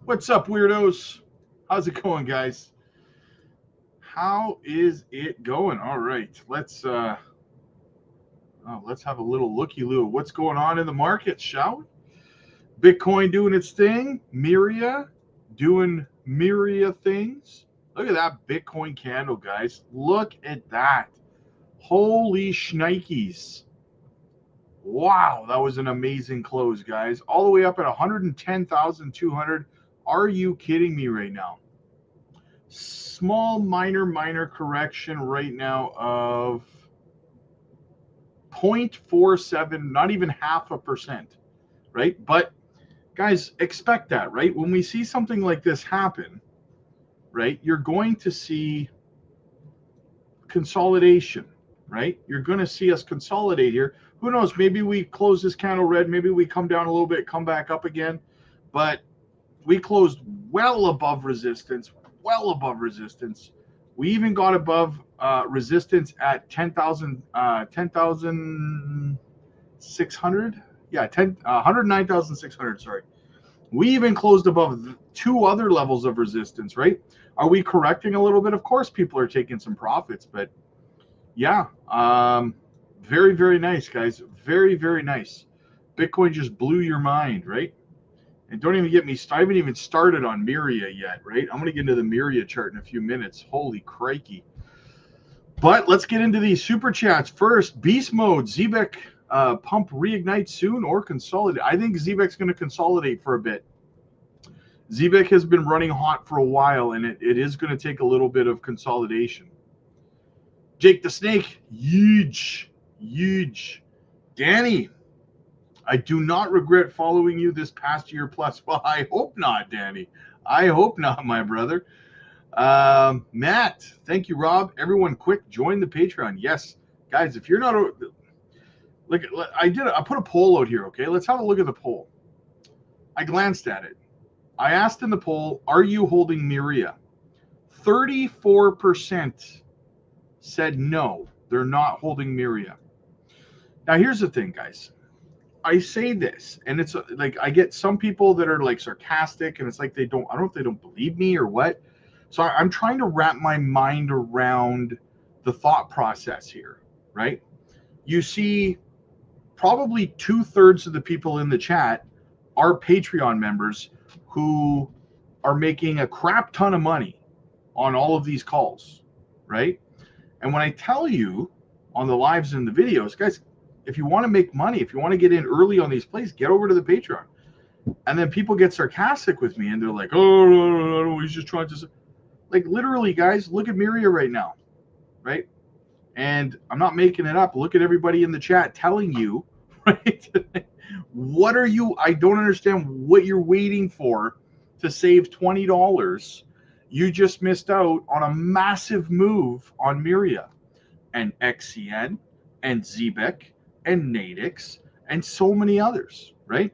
What's up, weirdos? How's it going, guys? How is it going? All right, let's have a little looky-loo at what's going on in the market, shall we? Bitcoin doing its thing, Miria doing Miria things. Look at that Bitcoin candle, guys. Look at that. Holy shnikes. Wow, that was an amazing close, guys. All the way up at 110,200. Are you kidding me right now? Small minor correction right now of 0.47, not even half a percent, right? But guys, expect that, right? When we see something like this happen, right, you're going to see consolidation, right? You're going to see us consolidate here. Who knows? Maybe we close this candle red. Maybe we come down a little bit, come back up again. But we closed well above resistance, well above resistance. We even got above resistance at 10,600. Yeah, 109,600, sorry. We even closed above two other levels of resistance, right? Are we correcting a little bit? Of course, people are taking some profits, but yeah, very nice, guys. Very nice. Bitcoin just blew your mind, right? And don't even get me, I haven't even started on Miria yet, right? I'm going to get into the Miria chart in a few minutes. Holy crikey. But let's get into these super chats. First, beast mode, Zebek pump reignite soon or consolidate? I think Zebek's going to consolidate for a bit. Zebek has been running hot for a while, and it is going to take a little bit of consolidation. Jake the Snake, huge. Danny, I do not regret following you this past year plus. Well, I hope not, Danny. I hope not, my brother. Matt, thank you, Rob. Everyone, quick, join the Patreon. Yes, guys, if you're not, look, I put a poll out here. Okay, let's have a look at the poll. I glanced at it. I asked in the poll, are you holding Miria? 34% said no, they're not holding Miria. Now, here's the thing, guys. I say this, and it's like I get some people that are like sarcastic, and it's like I don't know if they don't believe me or what. So I'm trying to wrap my mind around the thought process here, right? You see, probably 2/3 of the people in the chat are Patreon members who are making a crap ton of money on all of these calls, right? And when I tell you on the lives and the videos, guys, if you want to make money, if you want to get in early on these plays, get over to the Patreon. And then people get sarcastic with me and they're like, oh, no, he's just trying to. Like, literally, guys, look at Miria right now, right? And I'm not making it up. Look at everybody in the chat telling you, right? What are you? I don't understand what you're waiting for to save $20. You just missed out on a massive move on Miria and XCN and Zebek and Nadix and so many others, right?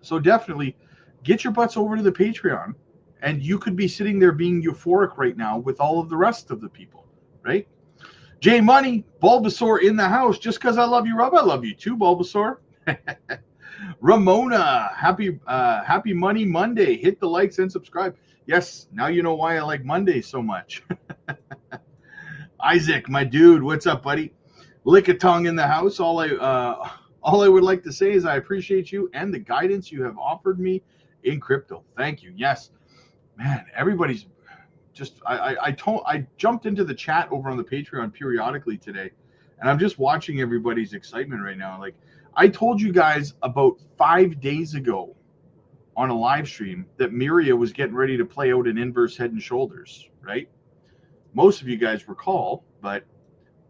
So definitely get your butts over to the Patreon, and you could be sitting there being euphoric right now with all of the rest of the people, right? J Money, Bulbasaur in the house. Just because I love you, Rob, I love you too, Bulbasaur. Ramona, happy Money Monday. Hit the likes and subscribe. Yes, now you know why I like Monday so much. Isaac, my dude, what's up, buddy? Lick a tongue in the house. All I would like to say is I appreciate you and the guidance you have offered me in crypto. Thank you. Yes, man, everybody's just I jumped into the chat over on the Patreon periodically today, and I'm just watching everybody's excitement right now. Like, I told you guys about 5 days ago on a live stream that Miria was getting ready to play out an inverse head and shoulders, right? Most of you guys recall, but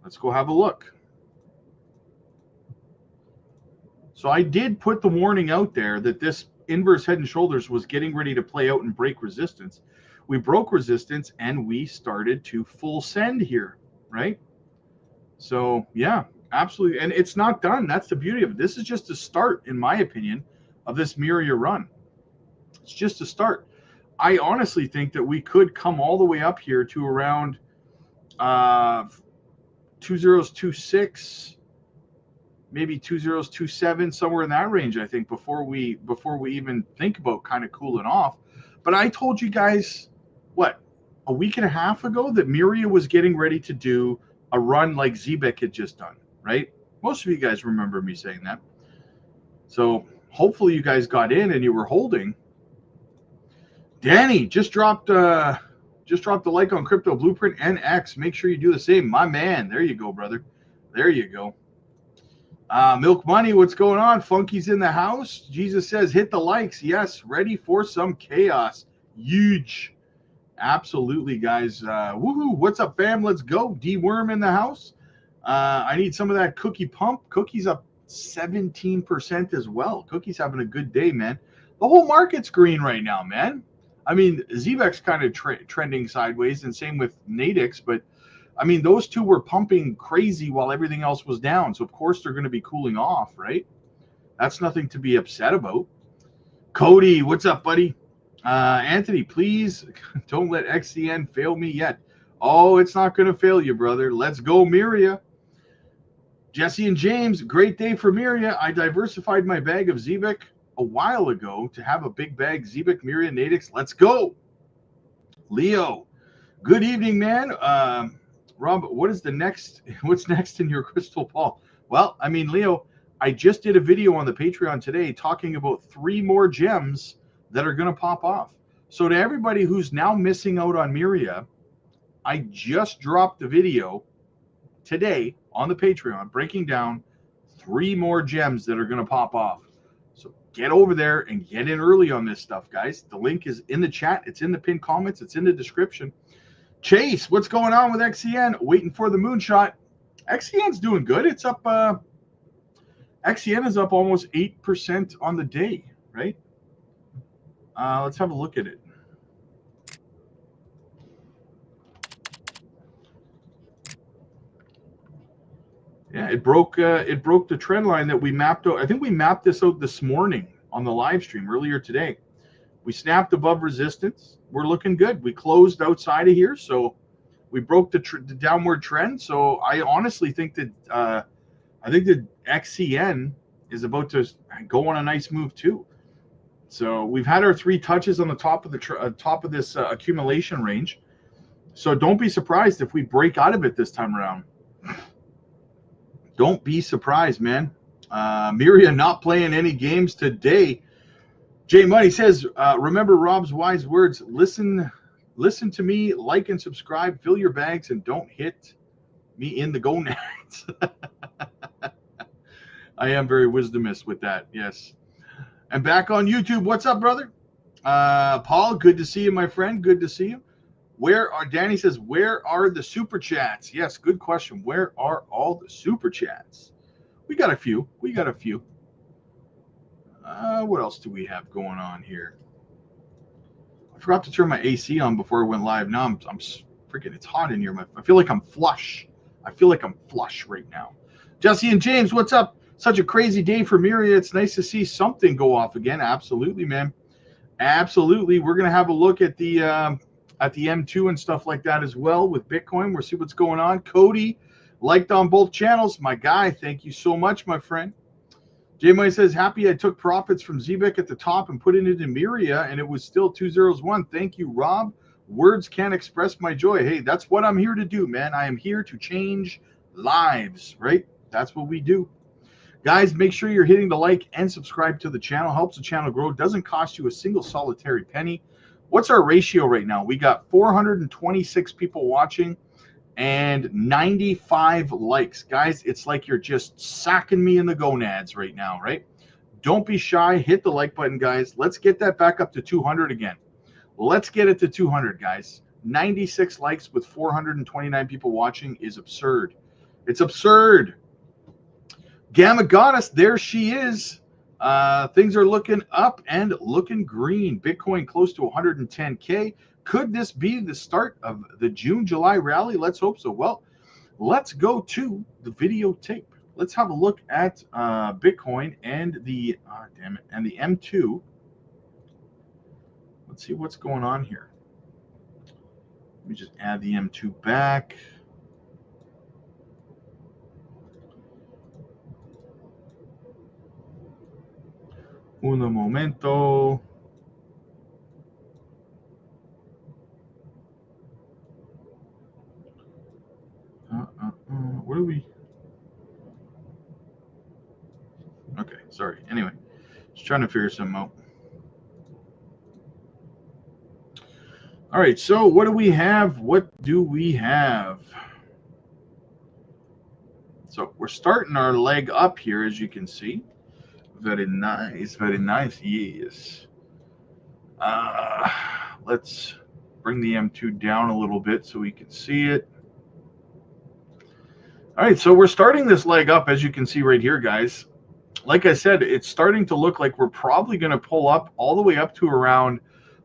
let's go have a look. So I did put the warning out there that this inverse head and shoulders was getting ready to play out and break resistance. We broke resistance and we started to full send here, right? So yeah, absolutely. And it's not done. That's the beauty of it. This is just a start, in my opinion, of this Miria run. It's just a start. I honestly think that we could come all the way up here to around 2026, maybe 2027, somewhere in that range, I think, before we even think about kind of cooling off. But I told you guys, what, a week and a half ago that Miria was getting ready to do a run like Zebek had just done, right? Most of you guys remember me saying that. So hopefully you guys got in and you were holding. Danny just dropped the like on Crypto Blueprint NX. Make sure you do the same, my man. There you go, brother. There you go. Milk Money, what's going on? Funky's in the house. Jesus says, hit the likes. Yes, ready for some chaos. Huge. Absolutely, guys. Woohoo. What's up, fam? Let's go. D-Worm in the house. I need some of that cookie pump. Cookie's up 17% as well. Cookie's having a good day, man. The whole market's green right now, man. I mean, Zebek's kind of trending sideways, and same with Nadix, but I mean, those two were pumping crazy while everything else was down. So, of course, they're going to be cooling off, right? That's nothing to be upset about. Cody, what's up, buddy? Anthony, please don't let XCN fail me yet. Oh, it's not going to fail you, brother. Let's go, Miria. Jesse and James, great day for Miria. I diversified my bag of Zebek a while ago to have a big bag. Zebek, Miria, Nadix. Let's go. Leo, good evening, man. Rob, what's next in your crystal ball? Well, I mean, Leo, I just did a video on the Patreon today talking about 3 more gems that are going to pop off. So to everybody who's now missing out on Miria, I just dropped the video today on the Patreon breaking down 3 more gems that are going to pop off. So get over there and get in early on this stuff, guys. The link is in the chat. It's in the pinned comments. It's in the description. Chase, what's going on with XCN? Waiting for the moonshot. XCN's doing good. It's up. XCN is up almost 8% on the day, right? Let's have a look at it. Yeah, it broke the trend line that we mapped out. I think we mapped this out this morning on the live stream earlier today. We snapped above resistance. We're looking good. We closed outside of here, so we broke the downward trend. So I honestly think that XCN is about to go on a nice move too. So we've had our 3 touches on the top of the top of this accumulation range. So don't be surprised if we break out of it this time around. Don't be surprised, man. Miria not playing any games today. Jay Money says, remember Rob's wise words. Listen to me, like and subscribe, fill your bags, and don't hit me in the gonads. I am very wisdomous with that, yes. And back on YouTube, what's up, brother? Paul, good to see you, my friend. Good to see you. Danny says, where are the super chats? Yes, good question. Where are all the super chats? We got a few. What else do we have going on here? I forgot to turn my AC on before I went live. Now I'm freaking, it's hot in here. I feel like I'm flush. Right now. Jesse and James, what's up? Such a crazy day for Miria. It's nice to see something go off again. Absolutely, man. Absolutely. We're going to have a look at the M2 and stuff like that as well with Bitcoin. We'll see what's going on. Cody, liked on both channels. My guy, thank you so much, my friend. J Money says, happy I took profits from Zebek at the top and put it into Miria, and it was still 201. Thank you, Rob. Words can't express my joy. Hey, that's what I'm here to do, man. I am here to change lives, right? That's what we do. Guys, make sure you're hitting the like and subscribe to the channel. Helps the channel grow. Doesn't cost you a single solitary penny. What's our ratio right now? We got 426 people watching and 95 likes. Guys, it's like you're just sacking me in the gonads right now, right? Don't be shy. Hit the like button, guys. Let's get that back up to 200 again. Let's get it to 200, guys. 96 likes with 429 people watching is absurd. It's absurd. Gamma Goddess, there she is. Things are looking up and looking green. Bitcoin close to 110K. Could this be the start of the June-July rally? Let's hope so. Well, let's go to the videotape. Let's have a look at Bitcoin and the M2. Let's see what's going on here. Let me just add the M2 back. Un momento. Sorry. Anyway, just trying to figure something out. All right, so what do we have? What do we have? So we're starting our leg up here, as you can see. Very nice, very nice. Yes. Let's bring the M2 down a little bit so we can see it. All right, so we're starting this leg up, as you can see right here, guys. Like I said, it's starting to look like we're probably going to pull up all the way up to around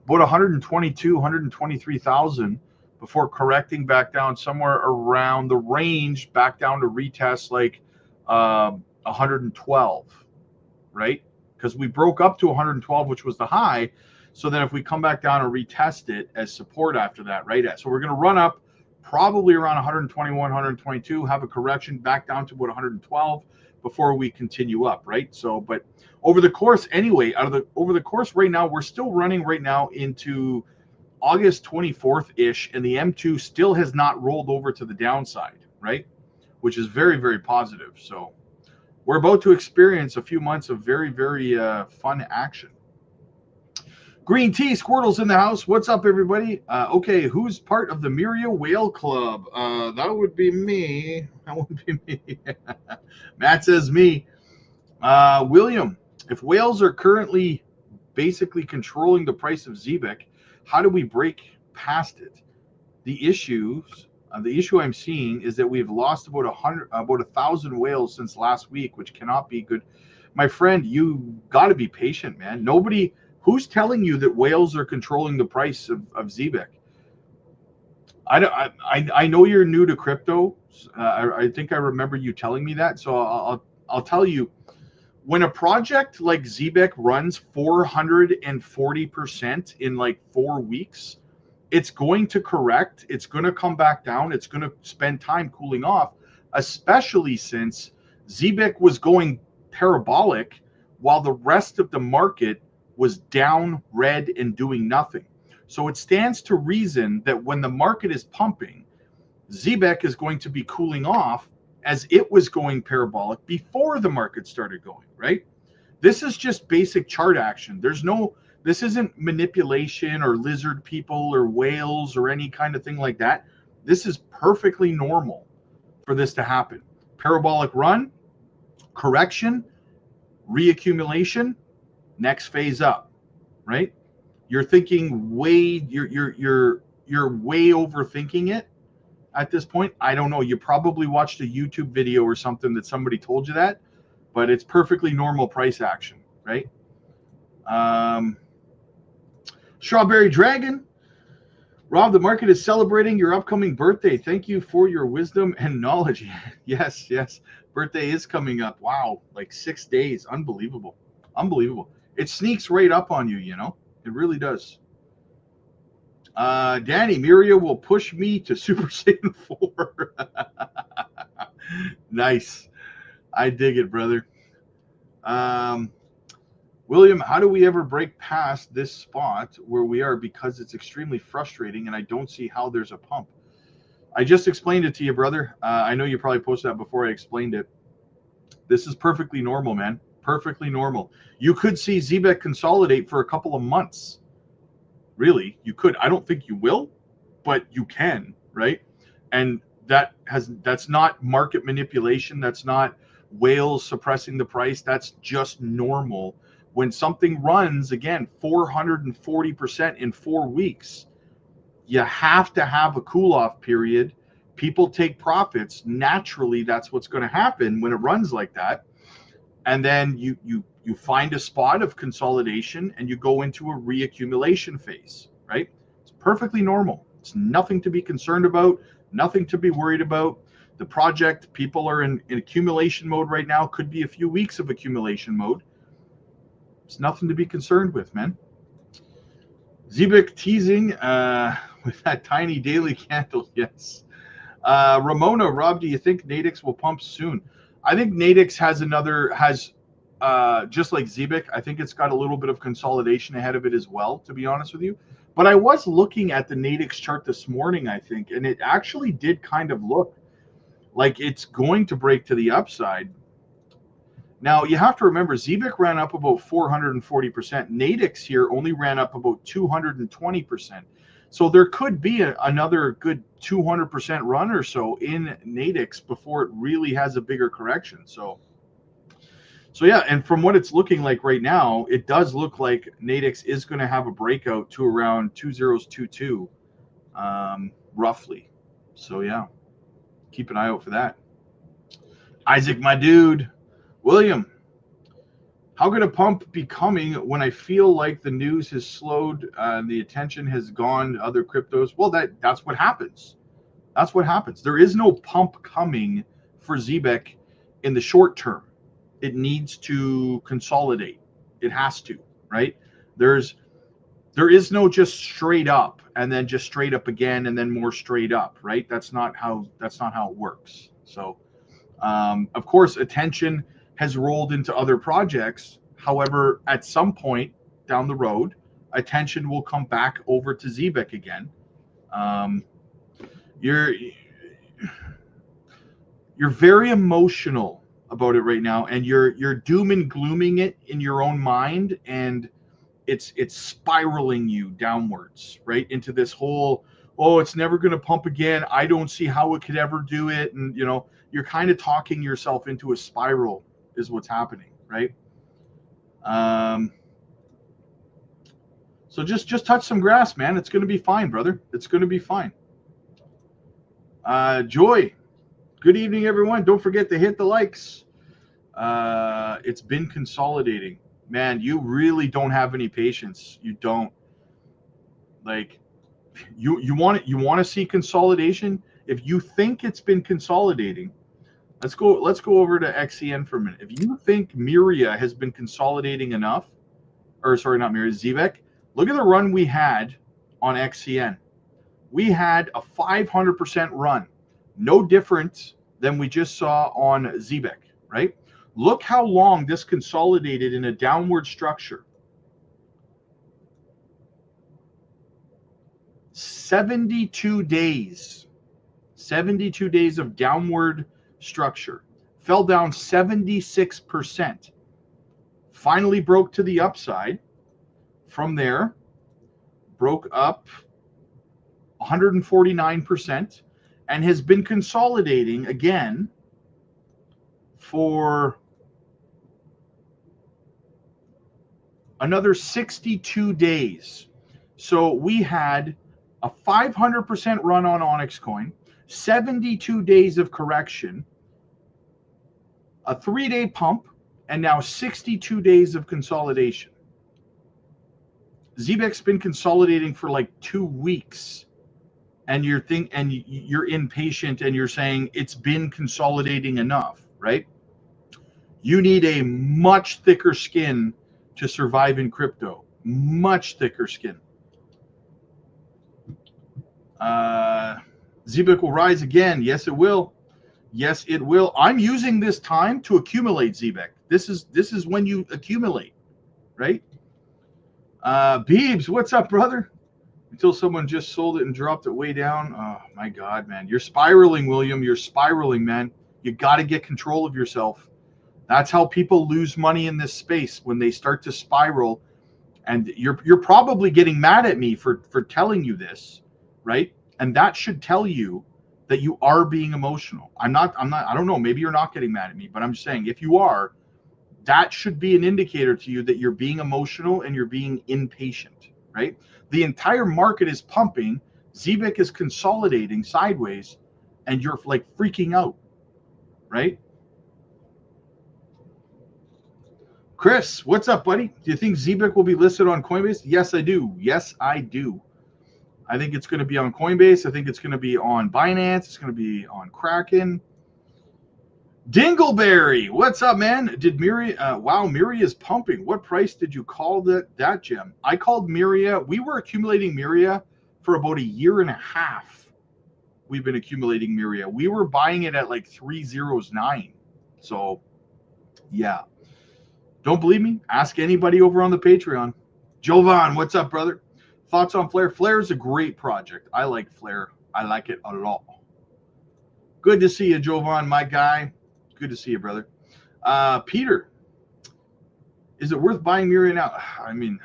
about 122, 123,000 before correcting back down somewhere around the range, back down to retest like 112, right? Because we broke up to 112, which was the high. So then if we come back down and retest it as support after that, right? So we're going to run up probably around 121, 122, have a correction back down to about 112 before we continue up, right? So, but over the course anyway, over the course right now, we're still running right now into August 24th-ish, and the M2 still has not rolled over to the downside, right? Which is very, very positive. So we're about to experience a few months of very, very fun action. Green Tea Squirtle's in the house. What's up, everybody? Okay, who's part of the Miria Whale Club? That would be me. That would be me. Matt says me. William, if whales are currently basically controlling the price of ZBEC, how do we break past it? The issue I'm seeing is that we've lost about 1,000 whales since last week, which cannot be good. My friend, you got to be patient, man. Nobody. Who's telling you that whales are controlling the price of ZBEC? I know you're new to crypto. I think I remember you telling me that. So I'll tell you, when a project like ZBEC runs 440% in like 4 weeks, it's going to correct. It's going to come back down. It's going to spend time cooling off, especially since ZBEC was going parabolic while the rest of the market was down, red, and doing nothing. So it stands to reason that when the market is pumping, ZBEC is going to be cooling off as it was going parabolic before the market started going, right? This is just basic chart action. This isn't manipulation or lizard people or whales or any kind of thing like that. This is perfectly normal for this to happen. Parabolic run, correction, reaccumulation, next phase up, right? You're thinking you're way overthinking it at this point. I don't know. You probably watched a YouTube video or something that somebody told you that, but it's perfectly normal price action, right? Strawberry Dragon. Rob, the market is celebrating your upcoming birthday. Thank you for your wisdom and knowledge. Yes. Birthday is coming up. Wow. Like 6 days. Unbelievable. It sneaks right up on you, you know? It really does. Danny, Miria will push me to Super Saiyan 4. Nice. I dig it, brother. William, how do we ever break past this spot where we are, because it's extremely frustrating and I don't see how there's a pump? I just explained it to you, brother. I know you probably posted that before I explained it. This is perfectly normal, man. Perfectly normal. You could see ZBEC consolidate for a couple of months. Really, you could. I don't think you will, but you can, right? And that's not market manipulation. That's not whales suppressing the price. That's just normal. When something runs, again, 440% in 4 weeks, you have to have a cool-off period. People take profits. Naturally, that's what's going to happen when it runs like that. And then you find a spot of consolidation and you go into a reaccumulation phase, right? It's perfectly normal. It's nothing to be concerned about, nothing to be worried about. The project, people are in accumulation mode right now. Could be a few weeks of accumulation mode. It's nothing to be concerned with, man. ZBEC teasing with that tiny daily candle, yes. Ramona, Rob, do you think Nadix will pump soon? I think Nadix has just like ZBEC, I think it's got a little bit of consolidation ahead of it as well, to be honest with you. But I was looking at the Nadix chart this morning, I think, and it actually did kind of look like it's going to break to the upside. Now, you have to remember, ZBIC ran up about 440%. Nadix here only ran up about 220%. So there could be another good 200% run or so in Nadix before it really has a bigger correction. So yeah, and from what it's looking like right now, it does look like Nadix is going to have a breakout to around 2022, roughly. So yeah, keep an eye out for that. Isaac, my dude. William, how could a pump be coming when I feel like the news has slowed, the attention has gone to other cryptos? Well, that's what happens. That's what happens. There is no pump coming for ZBEC in the short term. It needs to consolidate. It has to, right? There is no just straight up and then just straight up again and then more straight up, right? That's not how it works. So, of course, attention has rolled into other projects. However, at some point down the road, attention will come back over to ZBEC again. You're very emotional about it right now, and you're doom and glooming it in your own mind, and it's spiraling you downwards, right, into this whole, oh, it's never going to pump again. I don't see how it could ever do it, and you're kind of talking yourself into a spiral, is what's happening, right? So just touch some grass, man. It's going to be fine, brother. It's going to be fine. Joy, good evening, everyone. Don't forget to hit the likes. It's been consolidating. Man, you really don't have any patience. You don't. Like, you want to see consolidation? If you think it's been consolidating, let's go over to XCN for a minute. If you think Miria has been consolidating enough, or sorry, not Miria, ZBEC, look at the run we had on XCN. We had a 500% run, no different than we just saw on ZBEC, right? Look how long this consolidated in a downward structure. 72 days. 72 days of downward structure. Fell down 76%. Finally broke to the upside. From there, broke up 149% and has been consolidating again for another 62 days. So we had a 500% run on Onyx Coin, 72 days of correction, a 3-day pump, and now 62 days of consolidation. ZBEC's been consolidating for like 2 weeks, and you're impatient and you're saying it's been consolidating enough, right? You need a much thicker skin to survive in crypto. Much thicker skin. ZBEC will rise again. Yes, it will. Yes, it will. I'm using this time to accumulate ZBEC. This is when you accumulate, right? Beebs, what's up, brother? Until someone just sold it and dropped it way down. Oh my God, man. You're spiraling, William. You're spiraling, man. You got to get control of yourself. That's how people lose money in this space, when they start to spiral. And you're probably getting mad at me for telling you this, right? And that should tell you that you are being emotional. I don't know, maybe you're not getting mad at me, but I'm just saying, if you are, that should be an indicator to you that you're being emotional and you're being impatient, right? The entire market is pumping, ZBEC is consolidating sideways, and you're like freaking out, right? Chris, what's up, buddy? Do you think ZBEC will be listed on Coinbase? Yes, I do. Yes, I do. I think it's going to be on Coinbase. I think it's going to be on Binance. It's going to be on Kraken. Dingleberry, what's up, man? Did Miria? Wow, Miria is pumping. What price did you call that gem? I called Miria. We were accumulating Miria for about 1.5 years. We've been accumulating Miria. We were buying it at like 309. So, yeah. Don't believe me? Ask anybody over on the Patreon. Jovan, what's up, brother? Thoughts on Flare? Flare is a great project. I like Flare. I like it a lot. Good to see you, Jovan, my guy. Good to see you, brother. Peter, Is it worth buying Miria now? I mean,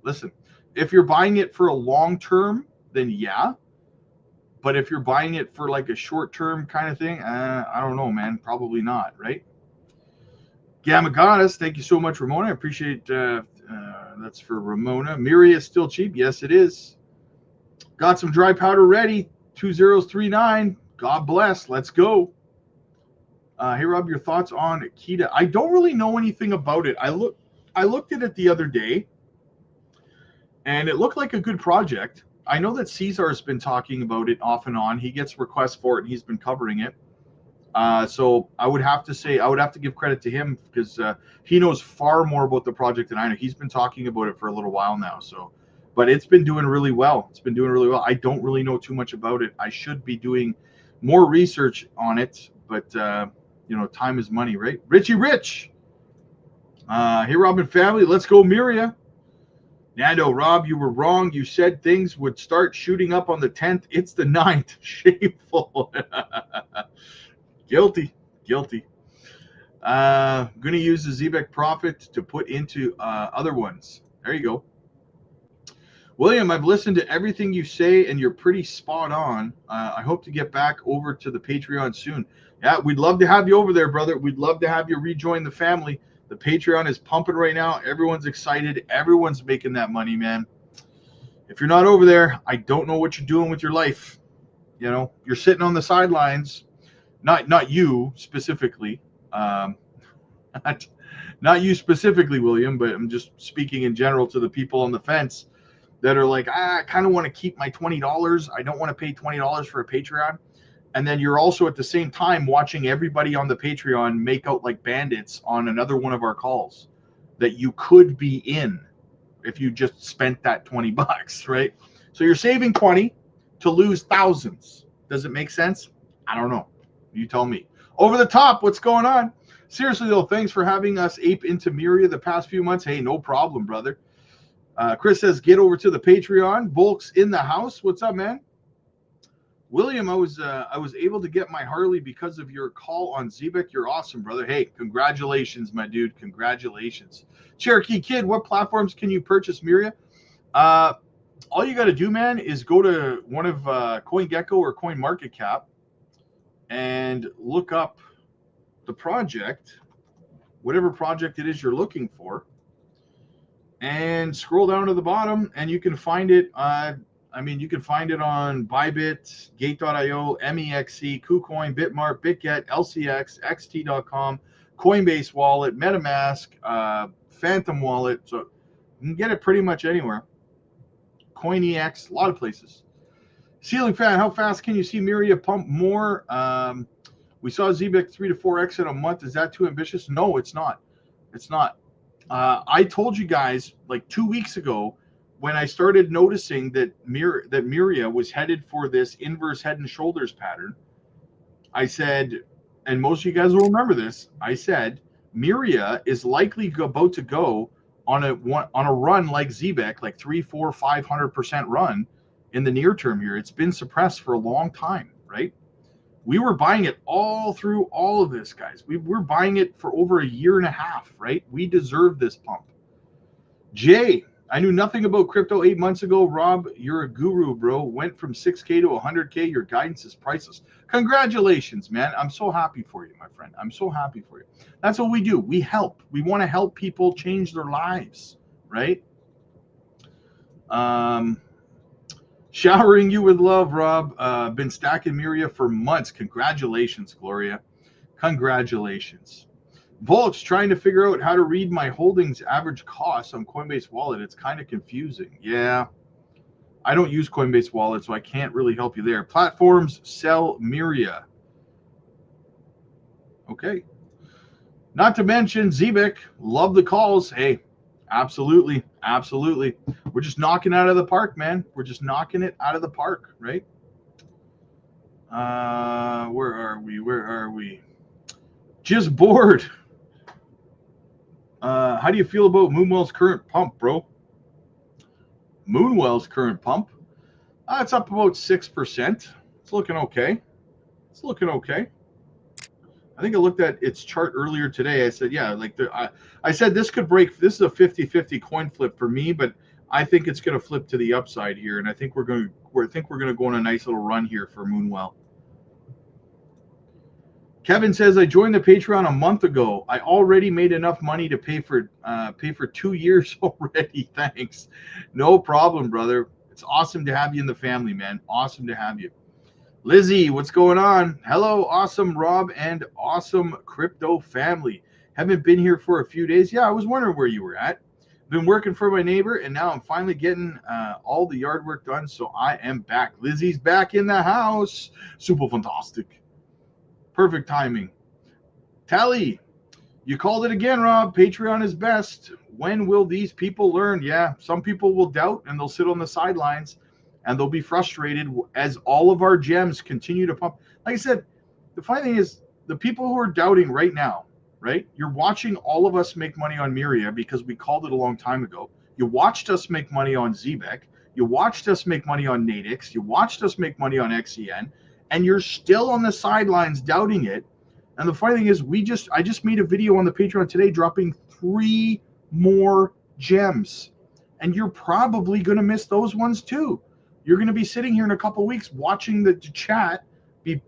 listen, if you're buying it for a long term, then yeah. But if you're buying it for like a short term kind of thing, I don't know, man. Probably not, right? Gamma Goddess, thank you so much, Ramona. I appreciate that's for Ramona. Miria is still cheap. Yes, it is. Got some dry powder ready. 2039. God bless. Let's go. Hey Rob, your thoughts on Kita? I don't really know anything about it. I looked at it the other day, and it looked like a good project. I know that Cesar has been talking about it off and on. He gets requests for it, and he's been covering it. So I would have to give credit to him because he knows far more about the project than I know. He's been talking about it for a little while now. So, but it's been doing really well. It's been doing really well. I don't really know too much about it. I should be doing more research on it, but time is money, right? Richie Rich. Hey, Robin family, let's go, Miria. Nando, Rob, you were wrong. You said things would start shooting up on the 10th. It's the 9th. Shameful. Guilty. Going to use the Zebek profit to put into other ones. There you go. William, I've listened to everything you say, and you're pretty spot on. I hope to get back over to the Patreon soon. Yeah, we'd love to have you over there, brother. We'd love to have you rejoin the family. The Patreon is pumping right now. Everyone's excited. Everyone's making that money, man. If you're not over there, I don't know what you're doing with your life. You're sitting on the sidelines. Not you specifically. Not you specifically, William, but I'm just speaking in general to the people on the fence that are like, I kind of want to keep my $20. I don't want to pay $20 for a Patreon. And then you're also at the same time watching everybody on the Patreon make out like bandits on another one of our calls that you could be in if you just spent that $20, right? So you're saving 20 to lose thousands. Does it make sense? I don't know. You tell me. Over the top, what's going on? Seriously, though, thanks for having us ape into Miria the past few months. Hey, no problem, brother. Chris says, get over to the Patreon. Volk's in the house. What's up, man? William, I was able to get my Harley because of your call on Zebek. You're awesome, brother. Hey, congratulations, my dude. Congratulations. Cherokee Kid, what platforms can you purchase Miria? All you got to do, man, is go to one of CoinGecko or CoinMarketCap and look up the project, whatever project it is you're looking for, and scroll down to the bottom, and you can find it. You can find it on Bybit, Gate.io, MEXC, KuCoin, Bitmart, BitGet, LCX, XT.com, Coinbase Wallet, MetaMask, Phantom Wallet. So you can get it pretty much anywhere. CoinEX, a lot of places. Ceiling Fan, how fast can you see Miria pump more? We saw Zebek 3 to 4x in a month. Is that too ambitious? No, it's not. It's not. I told you guys like 2 weeks ago when I started noticing that Miria was headed for this inverse head and shoulders pattern. I said, and most of you guys will remember this, I said Miria is likely about to go on a run like Zebek, like 3, 4, 500% run in the near term here. It's been suppressed for a long time, right? We were buying it all through all of this, guys. We were buying it for over a year and a half, right? We deserve this pump. Jay, I knew nothing about crypto 8 months ago. Rob, you're a guru, bro. Went from 6K to 100K. Your guidance is priceless. Congratulations, man. I'm so happy for you, my friend. I'm so happy for you. That's what we do. We help. We want to help people change their lives, right? Showering you with love, Rob. Been stacking Miria for months. Congratulations, Gloria. Congratulations. Volk's trying to figure out how to read my holdings average cost on Coinbase Wallet. It's kind of confusing. Yeah. I don't use Coinbase Wallet, so I can't really help you there. Platforms sell Miria. Okay. Not to mention Zebek. Love the calls. Hey, absolutely. Absolutely. We're just knocking it out of the park, man. We're just knocking it out of the park, right? Where are we? Just bored. How do you feel about Moonwell's current pump, bro? Moonwell's current pump? It's up about 6%. It's looking okay. I think I looked at its chart earlier today. I said, yeah, like I said this could break. This is a 50-50 coin flip for me, but I think it's going to flip to the upside here, and I think we're going to go on a nice little run here for Moonwell. Kevin says, I joined the Patreon a month ago. I already made enough money to pay for 2 years already. Thanks. No problem, brother. It's awesome to have you in the family, man. Awesome to have you. Lizzie, what's going on? Hello, awesome Rob and awesome crypto family. Haven't been here for a few days. Yeah, I was wondering where you were at. Been working for my neighbor, and now I'm finally getting all the yard work done, so I am back. Lizzie's back in the house. Super fantastic. Perfect timing. Tally, you called it again, Rob. Patreon is best. When will these people learn? Yeah, some people will doubt, and they'll sit on the sidelines, and they'll be frustrated as all of our gems continue to pump. Like I said, the funny thing is, the people who are doubting right now, right? You're watching all of us make money on Myria because we called it a long time ago. You watched us make money on ZBEC. You watched us make money on Nadix. You watched us make money on XEN, and you're still on the sidelines doubting it. And the funny thing is, I just made a video on the Patreon today dropping 3 more gems, and you're probably going to miss those ones too. You're going to be sitting here in a couple of weeks watching the chat be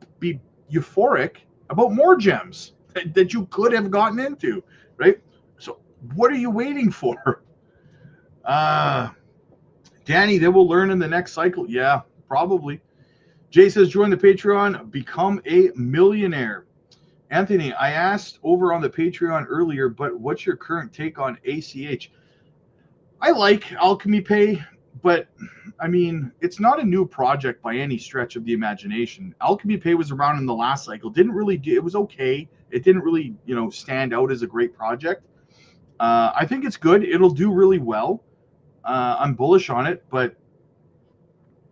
euphoric about more gems that you could have gotten into, right? So what are you waiting for? Danny, they will learn in the next cycle. Yeah, probably. Jay says, join the Patreon, become a millionaire. Anthony, I asked over on the Patreon earlier, but what's your current take on ACH? I like Alchemy Pay, but I mean, it's not a new project by any stretch of the imagination. Alchemy Pay was around in the last cycle. It was okay. It didn't really, stand out as a great project. I think it's good. It'll do really well. I'm bullish on it, but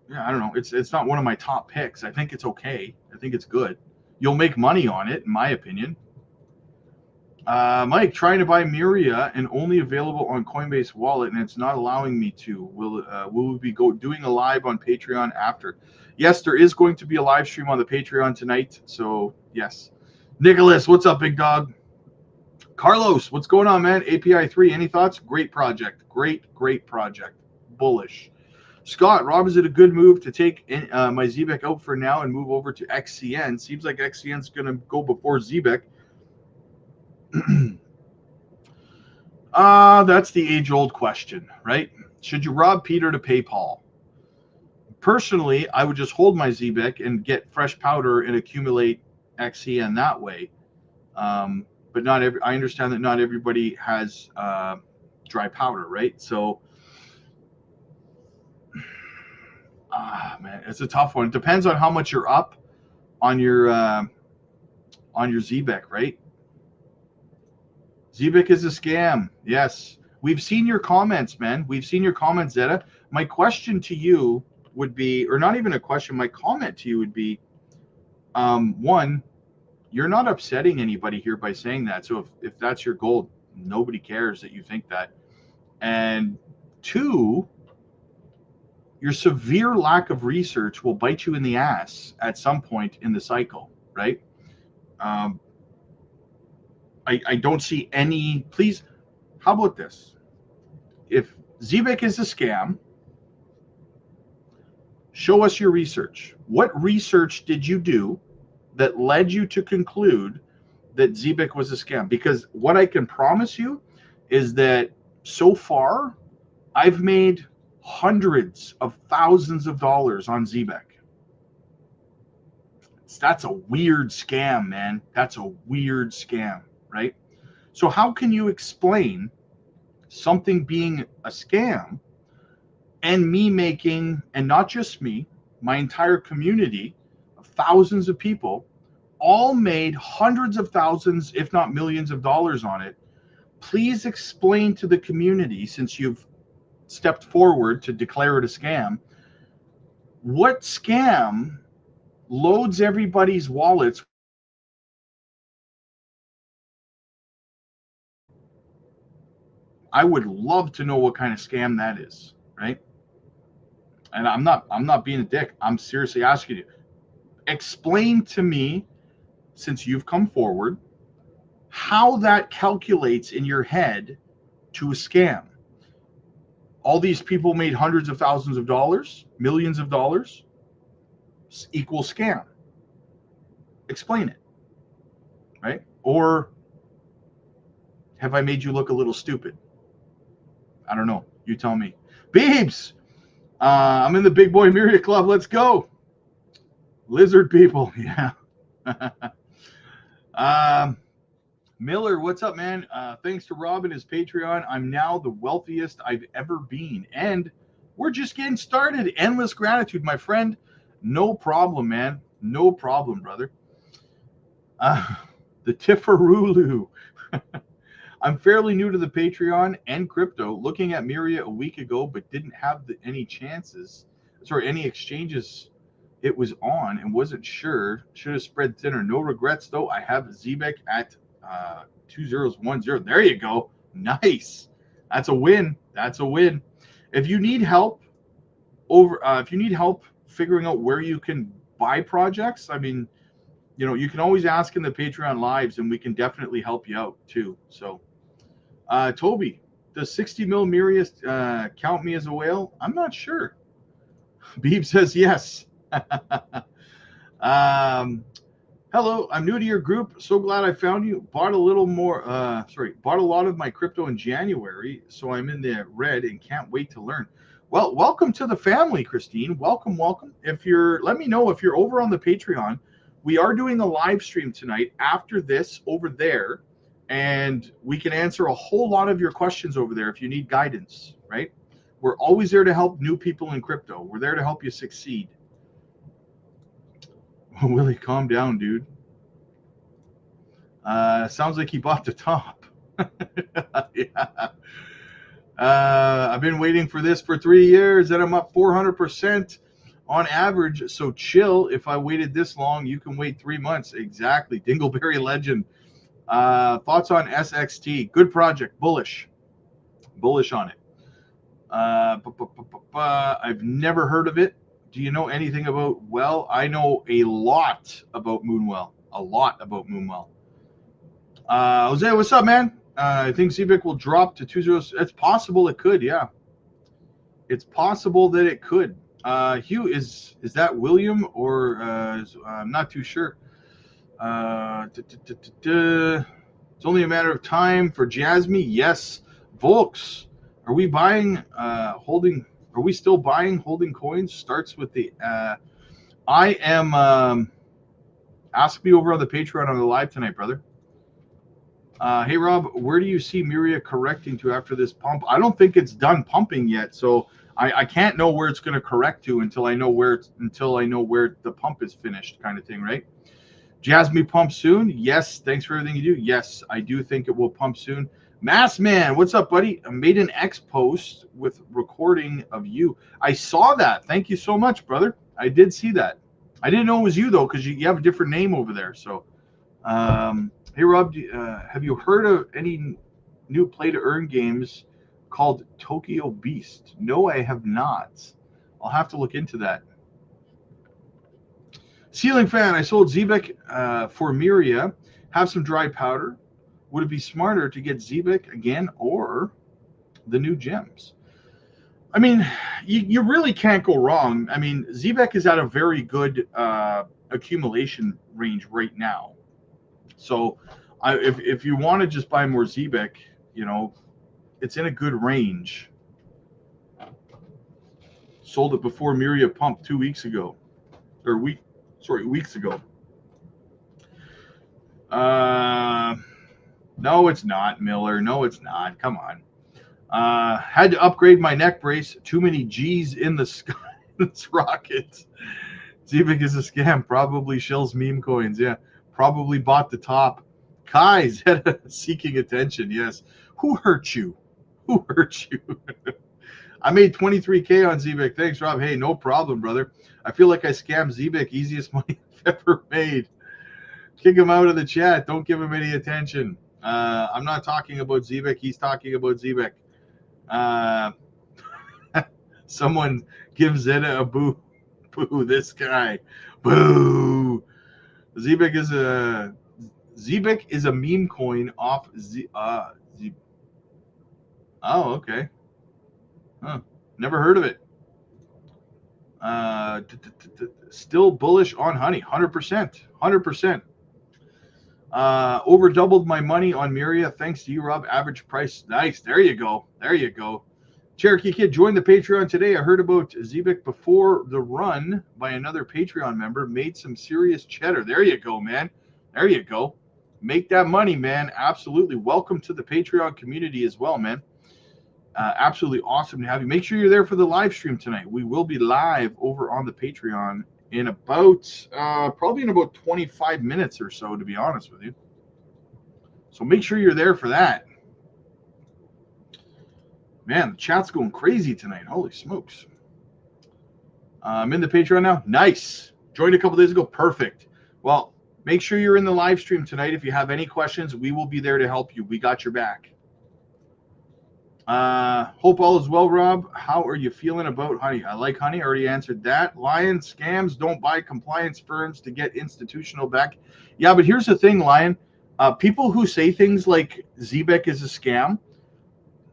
yeah, I don't know. It's not one of my top picks. I think it's okay. I think it's good. You'll make money on it, in my opinion. Mike, trying to buy Myria and only available on Coinbase Wallet, and it's not allowing me to. Will we be doing a live on Patreon after? Yes, there is going to be a live stream on the Patreon tonight. So yes. Nicholas, what's up, big dog? Carlos, what's going on, man? API 3, any thoughts? Great project. Great project. Bullish. Scott, Rob, is it a good move to take my ZBEC out for now and move over to XCN? Seems like XCN's going to go before ZBEC. That's the age-old question, right? Should you rob Peter to pay Paul? Personally, I would just hold my ZBEC and get fresh powder and accumulate XCN that way. But I understand that not everybody has dry powder, right? So, man, it's a tough one. It depends on how much you're up on your ZBEC, right? ZBEC is a scam. Yes. We've seen your comments, man. We've seen your comments, Zeta. My question to you would be, or not even a question, my comment to you would be, one, you're not upsetting anybody here by saying that. So if that's your goal, nobody cares that you think that. And two, your severe lack of research will bite you in the ass at some point in the cycle, right? I don't see any. Please, how about this? If ZBEC is a scam, show us your research. What research did you do that led you to conclude that ZBEC was a scam? Because what I can promise you is that so far, I've made hundreds of thousands of dollars on ZBEC. That's a weird scam, man. That's a weird scam, right? So how can you explain something being a scam and me making, and not just me, my entire community of thousands of people all made hundreds of thousands, if not millions of dollars on it? Please explain to the community, since you've stepped forward to declare it a scam, what scam loads everybody's wallets? I would love to know what kind of scam that is, right? And I'm not being a dick. I'm seriously asking you. Explain to me since you've come forward, how that calculates in your head to a scam. All these people made hundreds of thousands of dollars, millions of dollars, equals scam. Explain it, right? Or have I made you look a little stupid? I don't know. You tell me. Beebs, I'm in the Big Boy Myria Club. Let's go. Lizard people, yeah. Miller, what's up, man? Thanks to Rob and his Patreon, I'm now the wealthiest I've ever been. And we're just getting started. Endless gratitude, my friend. No problem, man. No problem, brother. The Tiffarulu. I'm fairly new to the Patreon and crypto. Looking at Myria a week ago, but didn't have any exchanges it was on and wasn't sure. Should have spread thinner. No regrets, though. I have Zebek at 2010. There you go. Nice. That's a win. That's a win. If you need help figuring out where you can buy projects, I mean, you can always ask in the Patreon lives, and we can definitely help you out too. So, Toby, does 60 mil Myria count me as a whale? I'm not sure. Beeb says yes. Hello, I'm new to your group. So glad I found you. Bought a lot of my crypto in January, so I'm in the red and can't wait to learn. Well, welcome to the family, Christine. Welcome. Let me know if you're over on the Patreon. We are doing a live stream tonight after this over there, and we can answer a whole lot of your questions over there if you need guidance, right? We're always there to help new people in crypto. We're there to help you succeed. Willie, calm down, dude. Sounds like he bought the top. Yeah. I've been waiting for this for 3 years, and I'm up 400% on average. So chill. If I waited this long, you can wait 3 months. Exactly. Dingleberry Legend. Thoughts on SXT? Good project. Bullish on it. I've never heard of it. Do you know anything about? Well, I know a lot about Moonwell. Jose, what's up, man? I think CBIC will drop to 2.0. It's possible it could, yeah. It's possible that it could. Hugh, is that William or I'm not too sure. It's only a matter of time for Jasmine. Yes, Volks. Are we buying holding? Are we still buying holding coins? Starts with the. I am. Ask me over on the Patreon on the live tonight, brother. Hey Rob, where do you see Myria correcting to after this pump? I don't think it's done pumping yet, so I can't know where it's going to correct to until I know where the pump is finished, kind of thing, right? Jasmine pump soon? Yes. Thanks for everything you do. Yes, I do think it will pump soon. Mass Man, what's up, buddy? I made an X post with recording of you. I saw that. Thank you so much, brother. I did see that. I didn't know it was you though, because you have a different name over there. So, hey Rob, have you heard of any new play to earn games called Tokyo Beast? No, I have not. I'll have to look into that. Ceiling fan, I sold Zebek for Myria. Have some dry powder. Would it be smarter to get Zebek again or the new gems? I mean, you really can't go wrong. I mean, Zebek is at a very good accumulation range right now. So if you want to just buy more Zebek, it's in a good range. Sold it before Myria pumped 2 weeks ago. Weeks ago. No, it's not, Miller. No, it's not. Come on. Had to upgrade my neck brace. Too many G's in the sky. This rocket. Zebek is a scam. Probably shills meme coins. Yeah. Probably bought the top. Kai's seeking attention. Yes. Who hurt you? I made 23K on Zebek. Thanks, Rob. Hey, no problem, brother. I feel like I scammed Zebek. Easiest money I've ever made. Kick him out of the chat. Don't give him any attention. I'm not talking about Zebek. He's talking about Zebek. Someone give Zeta a boo. Boo, this guy. Boo. Zebek is a meme coin off Z. Oh, okay. Huh. Never heard of it. Still bullish on honey. 100%. 100%. Over doubled my money on Miria. Thanks to you, Rob. Average price. Nice. There you go. There you go. Cherokee Kid joined the Patreon today. I heard about Zebek before the run by another Patreon member. Made some serious cheddar. There you go, man. There you go. Make that money, man. Absolutely. Welcome to the Patreon community as well, man. Absolutely awesome to have you. Make sure you're there for the live stream tonight. We will be live over on the Patreon in about probably in about 25 minutes or so, to be honest with you. So make sure you're there for that. Man, the chat's going crazy tonight. Holy smokes. I'm in the Patreon now. Nice. Joined a couple days ago. Perfect. Well, make sure you're in the live stream tonight. If you have any questions, we will be there to help you. We got your back. Hope all is well, Rob. How are you feeling about honey? I like honey. I already answered that. Lion, scams, don't buy compliance firms to get institutional back. Yeah, but here's the thing, Lion. People who say things like Zebek is a scam,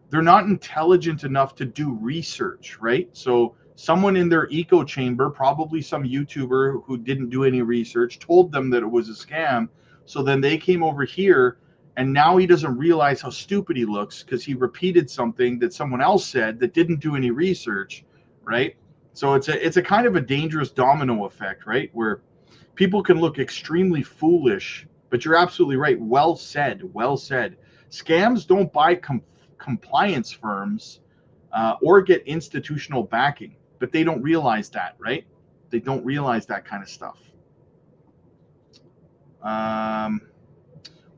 they're not intelligent enough to do research, right? So someone in their echo chamber, probably some YouTuber who didn't do any research, told them that it was a scam. So then they came over here, and now he doesn't realize how stupid he looks because he repeated something that someone else said that didn't do any research, right? So it's a kind of a dangerous domino effect, right? Where people can look extremely foolish, but you're absolutely right. Well said. Well said. Scams don't buy compliance firms or get institutional backing, but they don't realize that, right? They don't realize that kind of stuff.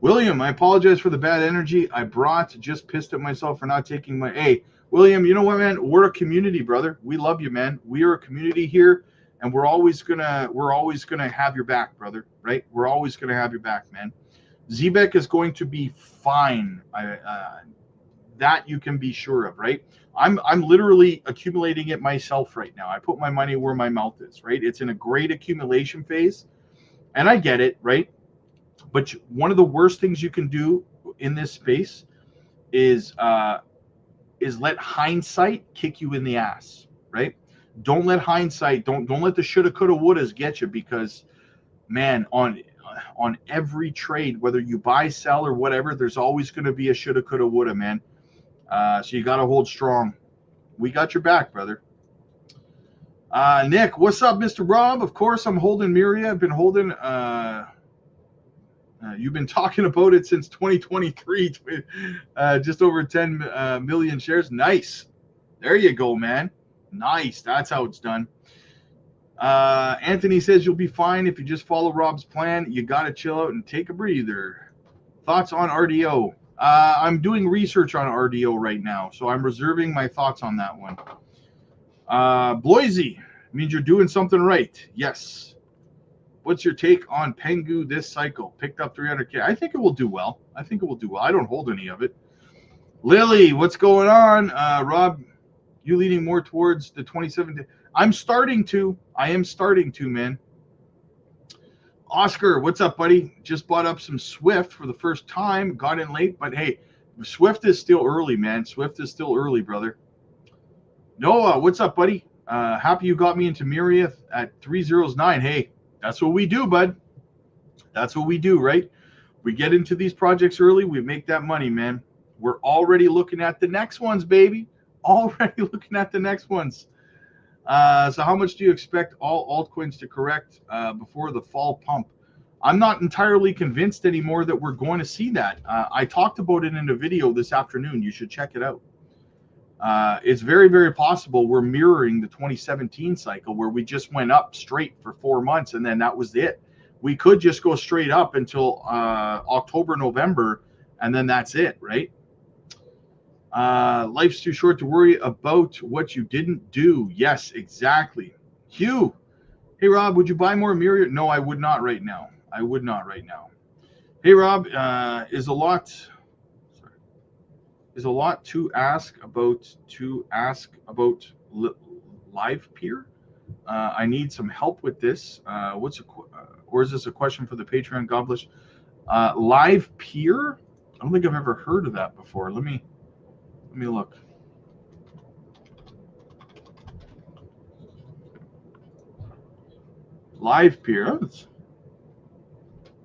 William, I apologize for the bad energy I brought. Just pissed at myself for not taking my. Hey, William, you know what, man? We're a community, brother. We love you, man. We are a community here, and we're always gonna have your back, brother. Right? We're always gonna have your back, man. Zebek is going to be fine. That you can be sure of, right? I'm literally accumulating it myself right now. I put my money where my mouth is, right? It's in a great accumulation phase, and I get it, right? But one of the worst things you can do in this space is let hindsight kick you in the ass, right? Don't let hindsight, don't let the shoulda, coulda, wouldas get you, because man, on every trade, whether you buy, sell, or whatever, there's always going to be a shoulda, coulda, woulda, man. So you got to hold strong. We got your back, brother. Nick, what's up, Mr. Rob? Of course, I'm holding Miria. I've been holding. You've been talking about it since 2023. Just over 10 million shares. Nice. There you go, man. Nice. That's how it's done. Anthony says you'll be fine if you just follow Rob's plan. You got to chill out and take a breather. Thoughts on RDO? I'm doing research on RDO right now, so I'm reserving my thoughts on that one. Bloisey means you're doing something right. Yes. What's your take on Pengu this cycle? Picked up 300K. I think it will do well. I don't hold any of it. Lily, what's going on? Rob, you leaning more towards the 27? I am starting to, man. Oscar, what's up, buddy? Just bought up some Swift for the first time. Got in late, but hey, Swift is still early, man. Swift is still early, brother. Noah, what's up, buddy? Happy you got me into Miria at 309. Hey, that's what we do, bud. That's what we do, right? We get into these projects early. We make that money, man. We're already looking at the next ones, baby. Already looking at the next ones. So how much do you expect all altcoins to correct before the fall pump? I'm not entirely convinced anymore that we're going to see that. I talked about it in a video this afternoon. You should check it out. It's very, very possible we're mirroring the 2017 cycle where we just went up straight for 4 months and then that was it. We could just go straight up until October, November, and then that's it, right? Life's too short to worry about what you didn't do. Yes, exactly. Hugh, hey, Rob, would you buy more Miria? No, I would not right now. I would not right now. Hey, Rob, is a lot to ask about live peer. I need some help with this. or is this a question for the Patreon? God bless. Live peer? I don't think I've ever heard of that before. Let me look. Live peer. It's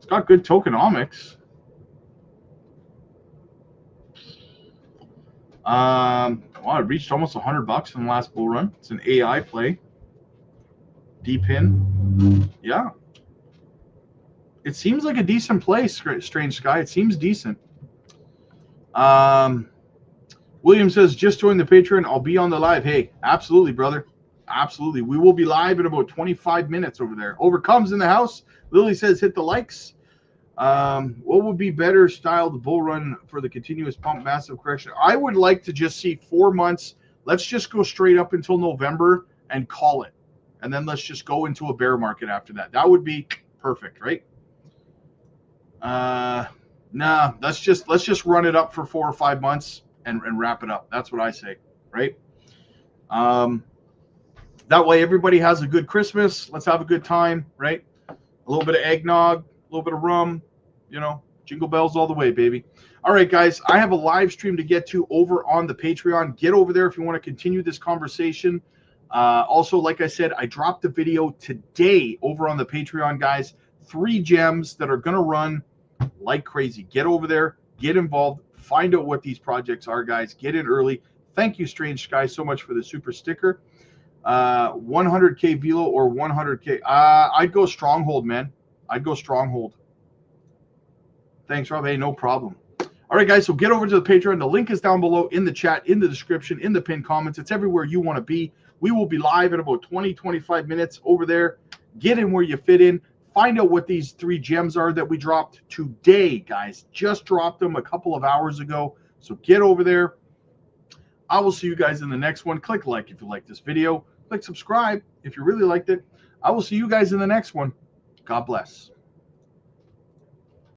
got good tokenomics. Wow, it reached almost $100 in the last bull run. It's an AI play. D-pin. Yeah. It seems like a decent play, Strange Sky. It seems decent. William says, just join the Patreon. I'll be on the live. Hey, absolutely, brother. Absolutely. We will be live in about 25 minutes over there. Overcomes in the house. Lily says, hit the likes. What would be better styled bull run for the continuous pump massive correction? I would like to just see 4 months. Let's just go straight up until November and call it. And then let's just go into a bear market after that. That would be perfect, right? Nah, let's just run it up for 4 or 5 months and wrap it up. That's what I say, right? That way everybody has a good Christmas. Let's have a good time, right? A little bit of eggnog, a little bit of rum, you know, jingle bells all the way, baby. All right, guys, I have a live stream to get to over on the Patreon. Get over there if you want to continue this conversation. Also, like I said, I dropped the video today over on the Patreon, guys. 3 gems that are going to run like crazy. Get over there, get involved, find out what these projects are, guys. Get in early. Thank you, Strange Sky, so much for the super sticker. 100K Velo or 100K. I'd go Stronghold, man. I'd go Stronghold. Thanks, Rob. Hey, no problem. All right, guys, so get over to the Patreon. The link is down below in the chat, in the description, in the pinned comments. It's everywhere you want to be. We will be live in about 20-25 minutes over there. Get in where you fit in. Find out what these 3 gems are that we dropped today, guys. Just dropped them a couple of hours ago. So get over there. I will see you guys in the next one. Click like if you like this video. Click subscribe if you really liked it. I will see you guys in the next one. God bless.